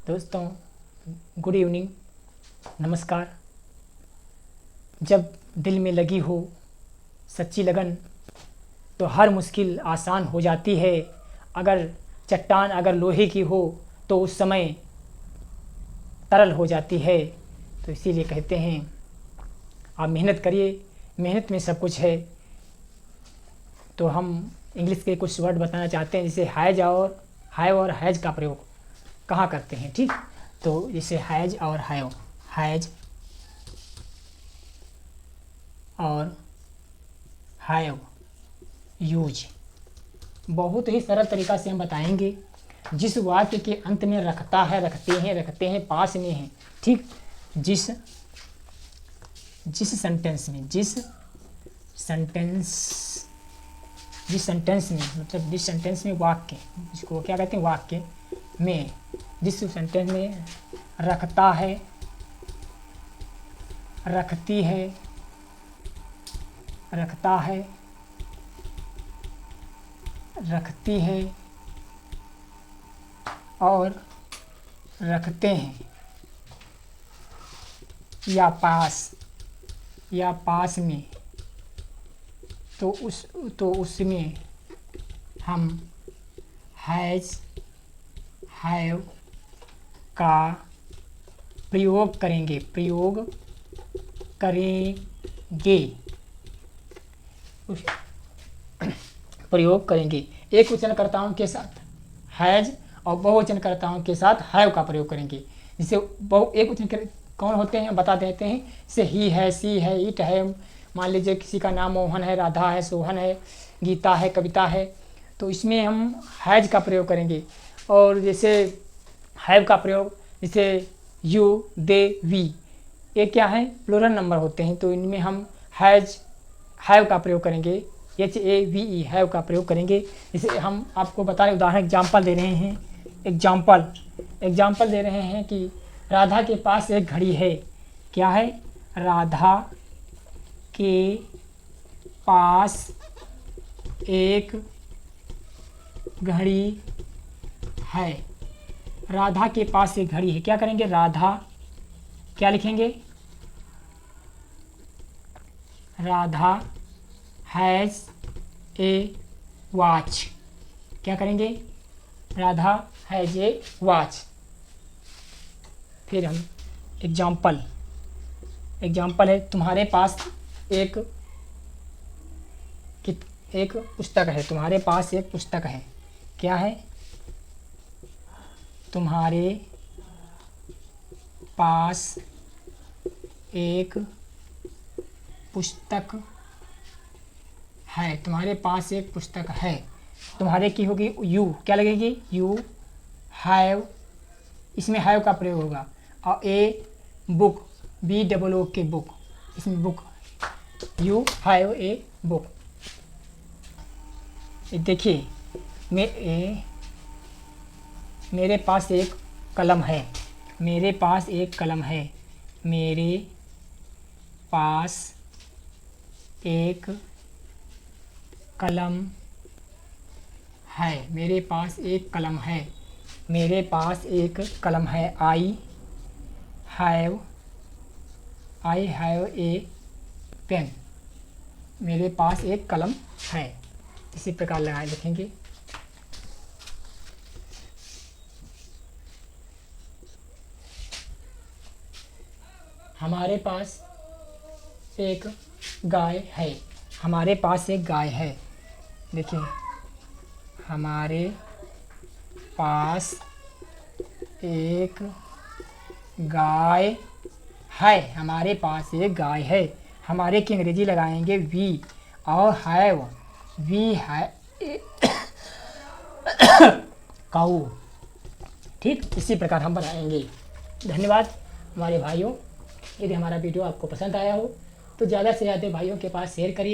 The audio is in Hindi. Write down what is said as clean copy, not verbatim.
दोस्तों गुड इवनिंग, नमस्कार। जब दिल में लगी हो सच्ची लगन तो हर मुश्किल आसान हो जाती है। अगर चट्टान अगर लोहे की हो तो उस समय तरल हो जाती है। तो इसीलिए कहते हैं आप मेहनत करिए, मेहनत में सब कुछ है। तो हम इंग्लिश के कुछ वर्ड बताना चाहते हैं, जैसे हैव और हैज का प्रयोग कहाँ करते हैं। ठीक, तो जैसे हैज और हैज और हैव यूज बहुत ही सरल तरीका से हम बताएंगे। जिस वाक्य के अंत में रखता है, रखते हैं पास में है। ठीक, जिस सेंटेंस में मतलब जिस सेंटेंस में वाक्य, जिसको क्या कहते हैं वाक्य में, जिस सेंटेंस में रखता है, रखती है, रखता है, रखती है और रखते हैं या पास में, तो उसमें हम हैज हैव का प्रयोग करेंगे एक वचनकर्ताओं के साथ हैज और बहुवचनकर्ताओं के साथ हैव का प्रयोग करेंगे। जिसे एक वचन कौन होते हैं बता देते हैं। जैसे ही है, सी है, इट है। मान लीजिए किसी का नाम मोहन है, राधा है, सोहन है, गीता है, कविता है, तो इसमें हम हैज का प्रयोग करेंगे। और जैसे हैव का प्रयोग, जैसे यू, दे, वी, ये क्या है प्लूरल नंबर होते हैं, तो इनमें हम हैव का प्रयोग करेंगे। HAVE हैव का प्रयोग करेंगे। जैसे हम आपको बता रहे उदाहरण एग्जाम्पल दे रहे हैं। एग्जाम्पल दे रहे हैं कि राधा के पास एक घड़ी है। क्या है? राधा के पास एक घड़ी है। राधा के पास एक घड़ी है। क्या करेंगे? राधा, क्या लिखेंगे? Radha has a watch. क्या करेंगे? Radha has a watch. फिर हम एग्जाम्पल है, तुम्हारे पास एक पुस्तक है। तुम्हारे पास एक पुस्तक है। क्या है? तुम्हारे पास एक पुस्तक है। तुम्हारे पास एक पुस्तक है। तुम्हारे की होगी यू, क्या लगेगी? यू हैव, इसमें हैव का प्रयोग होगा। और ए बुक, BOO के बुक, इसमें book, you have a book. देखिए मेरे पास एक कलम है। मेरे पास एक कलम है। मेरे पास एक कलम है। मेरे पास एक कलम है। मेरे पास एक कलम है। I have a pen. मेरे पास एक कलम है। इसी प्रकार लगाए लिखेंगे। हमारे पास एक गाय है। हमारे पास एक गाय है। देखिए, हमारे पास एक गाय है। हमारे पास एक गाय है। हमारे की अंग्रेजी लगाएंगे वी, और हैव, वी है काऊ। ठीक, इसी प्रकार हम बनाएंगे। धन्यवाद हमारे भाइयों। यदि हमारा वीडियो आपको पसंद आया हो तो ज़्यादा से ज़्यादा भाइयों के पास शेयर करिए।